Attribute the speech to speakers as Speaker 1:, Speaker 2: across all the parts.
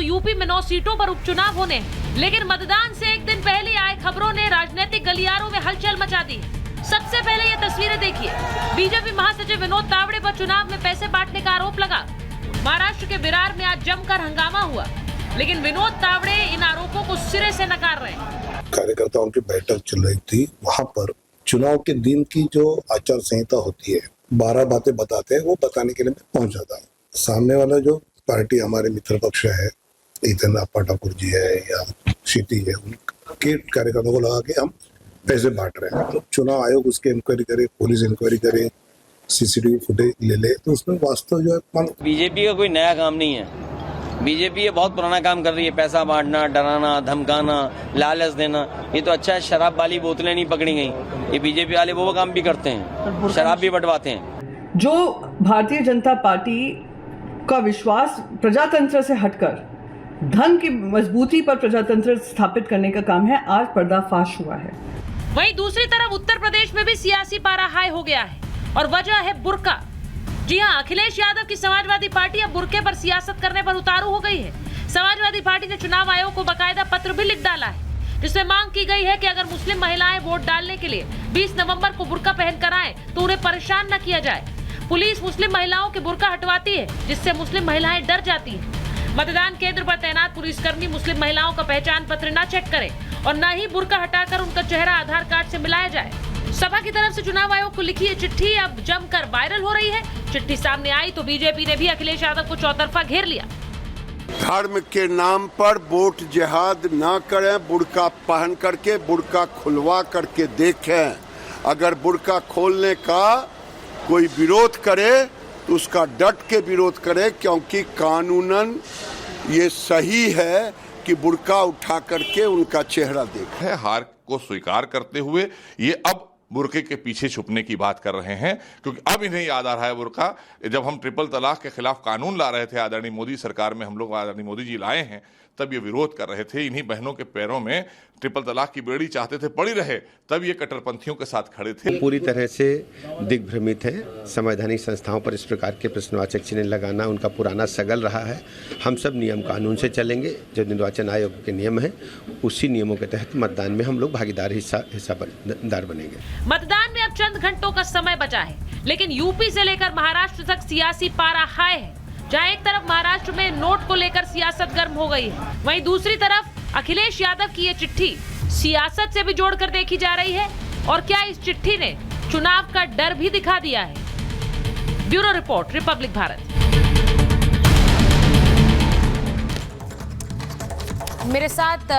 Speaker 1: तो यूपी में 9 सीटों पर उपचुनाव होने हैं। लेकिन मतदान से एक दिन पहले आए खबरों ने राजनीतिक गलियारों में हलचल मचा दी। सबसे पहले ये तस्वीरें देखिए। बीजेपी महासचिव विनोद तावड़े पर चुनाव में पैसे बांटने का आरोप लगा। महाराष्ट्र के विरार में आज जमकर हंगामा हुआ, लेकिन विनोद तावड़े इन आरोपों को सिरे से नकार रहे हैं।
Speaker 2: कार्यकर्ताओं की बैठक चल रही थी, वहां पर चुनाव के दिन की जो आचार संहिता होती है, 12 बातें बताते हैं, वो बताने के लिए मैं पहुंचा था। सामने वाला जो पार्टी हमारे मित्र पक्ष है, इतन अप्पा ठाकुर जी है या क्षिति है, उनके कार्यकर्ताओं को लगा के हम पैसे बांट रहे हैं। तो चुनाव आयोग उसके इंक्वायरी करे, पुलिस इंक्वायरी करे, सीसीटीवी फुटेज ले ले, तो उसमें वास्तव जो है।
Speaker 3: बीजेपी का कोई नया काम नहीं है। बीजेपी ये बहुत पुराना काम कर रही है, पैसा बांटना, डराना, धमकाना, लालच देना। ये तो अच्छा है शराब वाली बोतलें नहीं पकड़ी गई। ये बीजेपी वाले वो काम भी करते हैं, शराब भी बंटवाते हैं।
Speaker 4: जो भारतीय जनता पार्टी का विश्वास प्रजातंत्र से हटकर धन की मजबूती पर प्रजातंत्र स्थापित करने का काम है, आज पर्दाफाश हुआ है।
Speaker 1: वहीं दूसरी तरफ उत्तर प्रदेश में भी सियासी पारा हाई हो गया है और वजह है बुर्का। जी हां, अखिलेश यादव की समाजवादी पार्टी अब बुर्के पर सियासत करने पर उतारू हो गई है। समाजवादी पार्टी ने चुनाव आयोग को बाकायदा पत्र भी लिख डाला है, जिसमें मांग की गई है कि अगर मुस्लिम महिलाएं वोट डालने के लिए 20 नवंबर को बुर्का पहनकर आए तो उन्हें परेशान न किया जाए। पुलिस मुस्लिम महिलाओं के बुर्का हटवाती है, जिससे मुस्लिम महिलाएं डर जाती हैं। मतदान केंद्र पर तैनात पुलिसकर्मी मुस्लिम महिलाओं का पहचान पत्र न चेक करें और न ही बुर्का हटाकर उनका चेहरा आधार कार्ड से मिलाया जाए। सपा की तरफ से चुनाव आयोग को लिखी ये चिट्ठी अब जमकर वायरल हो रही है। चिट्ठी सामने आई तो बीजेपी ने भी अखिलेश यादव को चौतरफा घेर लिया।
Speaker 5: धर्म के नाम पर वोट जिहाद ना करें, बुर्का पहन करके, बुर्का खुलवा करके देखें। अगर बुर्का खोलने का कोई विरोध करे तो उसका डट के विरोध करे, क्योंकि कानूनन ये सही है कि बुर्का उठा करके उनका चेहरा देखे।
Speaker 6: हार को स्वीकार करते हुए ये अब बुर्के के पीछे छुपने की बात कर रहे हैं, क्योंकि अब इन्हें याद आ रहा है बुर्का। जब हम ट्रिपल तलाक के खिलाफ कानून ला रहे थे, आदरणीय मोदी सरकार में हम लोग आदरणीय मोदी जी लाए हैं, तब ये विरोध कर रहे थे। इन्हीं बहनों के पैरों में ट्रिपल तलाक की बेड़ी चाहते थे पड़ी रहे, तब ये कट्टरपंथियों के साथ खड़े थे।
Speaker 7: पूरी तरह से दिग्भ्रमित हैं। संवैधानिक संस्थाओं पर इस प्रकार के प्रश्नवाचक चिन्ह लगाना उनका पुराना सगल रहा है। हम सब नियम कानून से चलेंगे, जो निर्वाचन आयोग के नियम हैं उसी नियमों के तहत मतदान में हम लोग भागीदार हिस्सेदार बनेंगे।
Speaker 1: मतदान में अब चंद घंटों का समय बचा है, लेकिन यूपी से लेकर महाराष्ट्र तक सियासी पारा हाई है। जहां एक तरफ महाराष्ट्र में नोट को लेकर सियासत गर्म हो गई है, वहीं दूसरी तरफ अखिलेश यादव की ये चिट्ठी सियासत से भी जोड़कर देखी जा रही है। और क्या इस चिट्ठी ने चुनाव का डर भी दिखा दिया है? Bureau report, Republic Bharat. मेरे साथ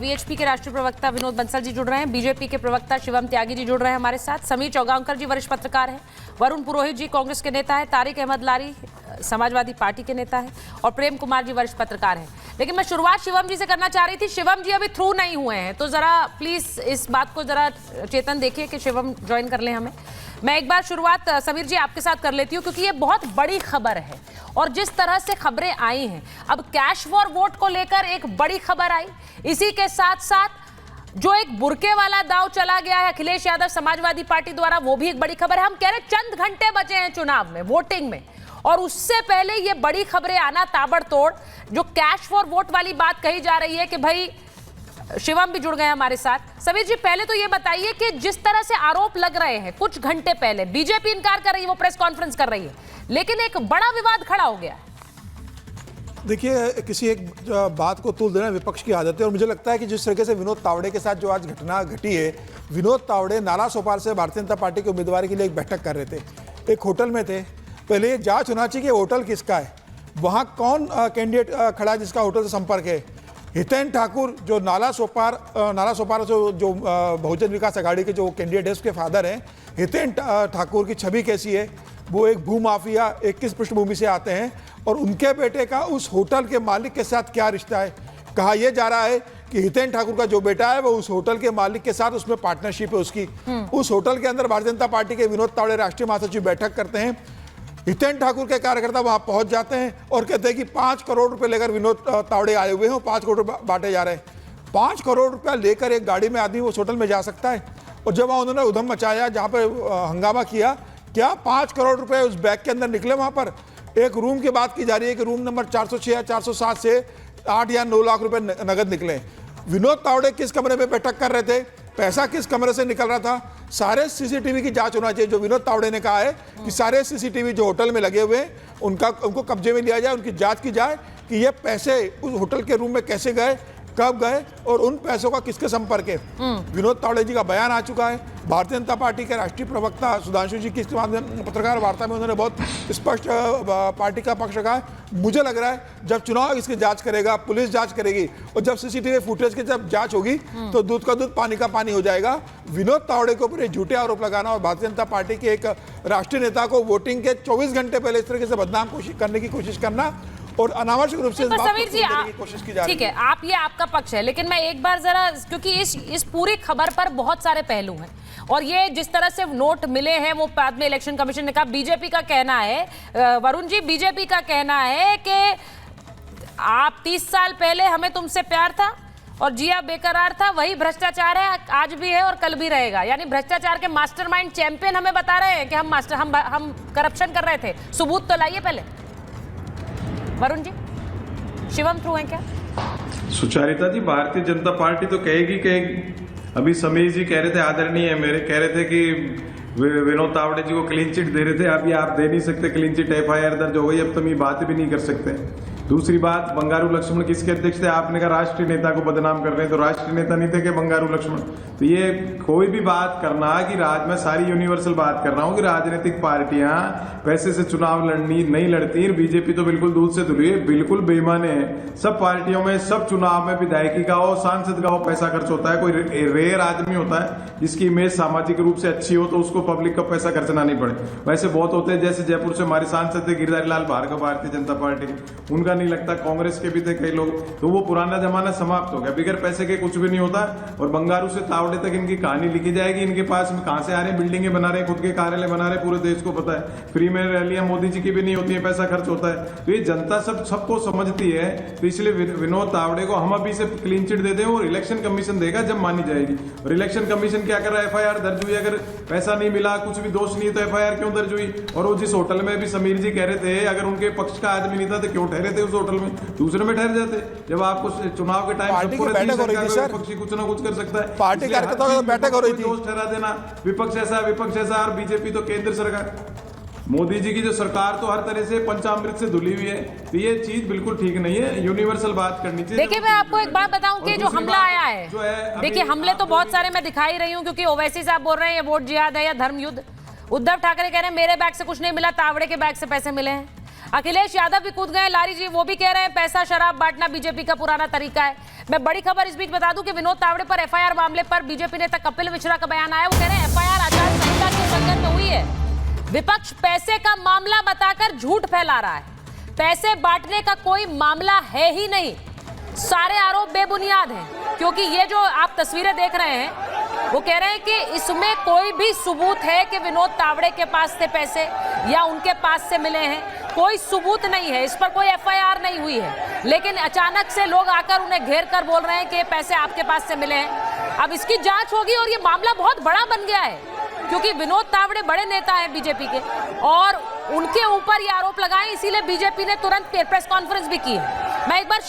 Speaker 1: वीएचपी के राष्ट्रीय प्रवक्ता विनोद बंसल जी जुड़ रहे हैं, बीजेपी के प्रवक्ता शिवम त्यागी जी जुड़ रहे हैं हमारे साथ, समीर चौगांवकर जी वरिष्ठ पत्रकार हैं, वरुण पुरोहित जी कांग्रेस के नेता है, तारिक अहमद लारी समाजवादी पार्टी के नेता है और प्रेम कुमार जी वरिष्ठ पत्रकार हैं। लेकिन मैं शुरुआत शिवम जी से करना चाह रही थी। शिवम जी अभी थ्रू नहीं हुए हैं, तो जरा प्लीज इस बात को जरा चेतन देखिए कि शिवम ज्वाइन कर लें हमें। मैं एक बार शुरुआत समीर जी आपके साथ कर लेती हूँ, क्योंकि ये बहुत बड़ी खबर है और जिस तरह से खबरें आई हैं, अब कैश फॉर वोट को लेकर एक बड़ी खबर आई, इसी के साथ साथ जो एक बुर्के वाला दाव चला गया है अखिलेश यादव समाजवादी पार्टी द्वारा, वो भी एक बड़ी खबर है। हम कह रहे चंद घंटे बचे हैं चुनाव में, वोटिंग में, और उससे पहले ये बड़ी खबरें आना ताबड़तोड़, जो कैश फॉर वोट वाली बात कही जा रही है कि भाई शिवम भी जुड़ गए हमारे साथ। समीर जी पहले तो ये बताइए कि जिस तरह से आरोप लग रहे हैं, कुछ घंटे पहले बीजेपी इनकार कर रही है, वो प्रेस कॉन्फ्रेंस कर रही है, लेकिन एक बड़ा विवाद खड़ा हो गया।
Speaker 8: देखिए, किसी एक बात को तूल देना विपक्ष की आदत है, और मुझे लगता है कि जिस तरीके से विनोद तावड़े के साथ जो आज घटना घटी है, विनोद तावड़े नाला सोपार से भारतीय जनता पार्टी के उम्मीदवार के लिए एक बैठक कर रहे थे, एक होटल में थे। पहले ये जांच होना चाहिए कि होटल किसका है, वहाँ कौन कैंडिडेट खड़ा है जिसका होटल से संपर्क है। हितेन ठाकुर जो नाला सोपार जो बहुजन विकास आघाड़ी के जो कैंडिडेट है उसके फादर हैं, हितेन ठाकुर की छवि कैसी है, वो एक भूमाफिया 21 पृष्ठभूमि से आते हैं, और उनके बेटे का उस होटल के मालिक के साथ क्या रिश्ता है। कहा यह जा रहा है कि हितेन ठाकुर का जो बेटा है वो उस होटल के मालिक के साथ उसमें पार्टनरशिप है उसकी। उस होटल के अंदर भारतीय जनता पार्टी के विनोद तावड़े राष्ट्रीय महासचिव बैठक करते हैं। हितेन ठाकुर के कार्यकर्ता वहां पहुंच जाते हैं और कहते हैं कि 5 करोड़ रुपए लेकर विनोद तावड़े आए हुए हैं, 5 करोड़ बांटे जा रहे हैं। 5 करोड़ रुपया लेकर एक गाड़ी में आदमी उस होटल में जा सकता है? और जब वहाँ उन्होंने उधम मचाया, जहाँ पर हंगामा किया, क्या 5 करोड़ रुपए उस बैग के अंदर निकले? वहाँ पर एक रूम की बात की जा रही है कि रूम नंबर 406 या 407 से 8 या 9 लाख रुपए नगद निकले। विनोद तावड़े किस कमरे में बैठक कर रहे थे, पैसा किस कमरे से निकल रहा था, सारे सीसीटीवी की जांच होना चाहिए। जो विनोद तावड़े ने कहा है कि सारे सीसीटीवी जो होटल में लगे हुए हैं उनको कब्जे में लिया जाए, उनकी जांच की जाए कि ये पैसे उस होटल के रूम में कैसे गए, कब गए और उन पैसों का किसके संपर्क है। विनोद तावड़े जी का बयान आ चुका है। भारतीय जनता पार्टी के राष्ट्रीय प्रवक्ता सुधांशु जी की पत्रकार वार्ता में उन्होंने बहुत स्पष्ट पार्टी का पक्ष रखा है। मुझे लग रहा है जब चुनाव इसकी जांच करेगा, पुलिस जांच करेगी और जब सीसीटीवी फुटेज की जब जांच होगी तो दूध का दूध पानी का पानी हो जाएगा। विनोद तावड़े के ऊपर झूठे आरोप लगाना और भारतीय जनता पार्टी के एक राष्ट्रीय नेता को वोटिंग के 24 घंटे पहले इस तरीके से बदनाम करने की कोशिश करना और अनावश्यक रूप से इस बात को सुनने की कोशिश की जा रही है।
Speaker 1: ठीक है, आप ये आपका पक्ष है, लेकिन मैं एक बार जरा, क्योंकि इस पूरी खबर पर बहुत सारे पहलू हैं और ये जिस तरह से नोट मिले हैं वो बाद में इलेक्शन कमीशन ने कहा, बीजेपी का कहना है, वरुण जी बीजेपी का कहना है कि आप 30 साल पहले हमें तुमसे प्यार था और जिया बेकरार था, वही भ्रष्टाचार है, आज भी है और कल भी रहेगा। यानी भ्रष्टाचार के मास्टरमाइंड चैंपियन हमें बता रहे हैं कि हम करप्शन कर रहे थे। सबूत तो लाइए पहले। वरुण जी, शिवम थ्रू है क्या?
Speaker 9: सुचारिता जी, भारतीय जनता पार्टी तो कहेगी। अभी समीर जी कह रहे थे, आदरणीय मेरे कह रहे थे कि विनोद तावड़े जी को क्लीन चिट दे रहे थे। अभी आप दे नहीं सकते क्लीन चिट, एफआईआर दर्ज हो गई, अब तुम ये बात भी नहीं कर सकते। दूसरी बात, बंगारू लक्ष्मण किसके अध्यक्ष थे? आपने कहा राष्ट्रीय नेता को बदनाम कर रहे हैं, तो राष्ट्रीय नेता नहीं थे कि बंगारू लक्ष्मण? तो ये कोई भी बात करना कि मैं सारी यूनिवर्सल बात कर रहा हूं कि राजनीतिक पार्टियां पैसे से चुनाव नहीं लड़ती। बीजेपी तो बिल्कुल दूध से धुली है, बिल्कुल बेईमाने हैं। सब पार्टियों में, सब चुनाव में विधायकी का हो, सांसद का हो, पैसा खर्च होता है। कोई रेयर आदमी होता है जिसकी इमेज सामाजिक रूप से अच्छी हो तो उसको पब्लिक का पैसा खर्चना नहीं पड़े। वैसे बहुत होते हैं, जैसे जयपुर से हमारे सांसद थे गिरधारी लाल भार्गव, भारतीय जनता पार्टी के, उनका नहीं लगता। कांग्रेस के भी थे कई लोग, तो वो पुराना जमाना समाप्त हो गया। बिगर पैसे के कुछ भी नहीं होता। और बंगारू से तावड़े तक इनकी कहानी लिखी जाएगी। इनके पास में कहां से आ रहे हैं, बिल्डिंगें बना रहे हैं, खुद के कार्यालय बना रहे हैं, पूरे देश को पता है। फ्री में रैलियां मोदी जी की भी नहीं होती है, पैसा खर्च होता है। तो ये जनता सबको समझती है। तो इसलिए विनोद तावड़े को हम अभी से क्लीन चिट दे दें और इलेक्शन कमीशन देगा जब मानी जाएगी। और इलेक्शन कमीशन क्या कर रहा है, एफआईआर दर्ज हुई, अगर पैसा नहीं मिला, कुछ भी दोष नहीं, तो एफआईआर क्यों दर्ज हुई? और वो जिस होटल में भी समीर जी कह रहे थे अगर उनके पक्ष का आदमी नहीं था तो क्यों ठहरे थे उस होटल में? दूसरे में ठहर जाते। जब आपको चुनाव के टाइम
Speaker 8: पार्टी की बैठक हो रही थी सर,
Speaker 9: पक्षी कुछ ना कुछ कर सकता है।
Speaker 8: पार्टी कार्यकर्ताओं की बैठक हो रही थी।
Speaker 9: दोष ठहरा देना विपक्ष ऐसा और बीजेपी तो केंद्र सरकार, मोदी जी की जो सरकार तो हर तरह से पंचामृत से धुली हुई है। तो ये चीज बिल्कुल ठीक नहीं है, यूनिवर्सल बात करनी चाहिए।
Speaker 1: देखिए, मैं आपको एक बात बताऊं कि जो हमला आया है, देखिए हमले तो बहुत सारे मैं दिखा ही रही हूं, क्योंकि ओवैसी साहब बोल रहे हैं ये वोट जिहाद है या धर्म युद्ध। उद्धव ठाकरे कह रहे हैं मेरे बैग से कुछ नहीं मिला, तावड़े के बैग से पैसे मिले हैं। अखिलेश यादव भी कूद गए, लारी जी वो भी कह रहे हैं पैसा शराब बांटना बीजेपी का पुराना तरीका है। मैं बड़ी खबर इस बीच बता दूं कि विनोद तावड़े पर एफआईआर मामले पर बीजेपी नेता कपिल मिश्रा का बयान आया। वो कह रहे हैं एफआईआर आचार संहिता की उल्लंघन में हुई है। विपक्ष पैसे का मामला बताकर झूठ फैला रहा है। पैसे बांटने का कोई मामला है ही नहीं, सारे आरोप बेबुनियाद हैं। क्योंकि ये जो आप तस्वीरें देख रहे हैं, वो कह रहे हैं कि इसमें कोई भी सबूत है कि विनोद तावड़े के पास से पैसे या उनके पास से मिले हैं, कोई सबूत नहीं है। इस पर कोई एफआईआर नहीं हुई है, लेकिन अचानक से लोग आकर उन्हें घेर कर बोल रहे हैं कि पैसे आपके पास से मिले हैं। अब इसकी जांच होगी और ये मामला बहुत बड़ा बन गया है, क्योंकि विनोद तावड़े बड़े नेता हैं बीजेपी के और उनके ऊपर ये आरोप लगाए, इसीलिए बीजेपी ने तुरंत प्रेस कॉन्फ्रेंस भी की है। मैं एक बार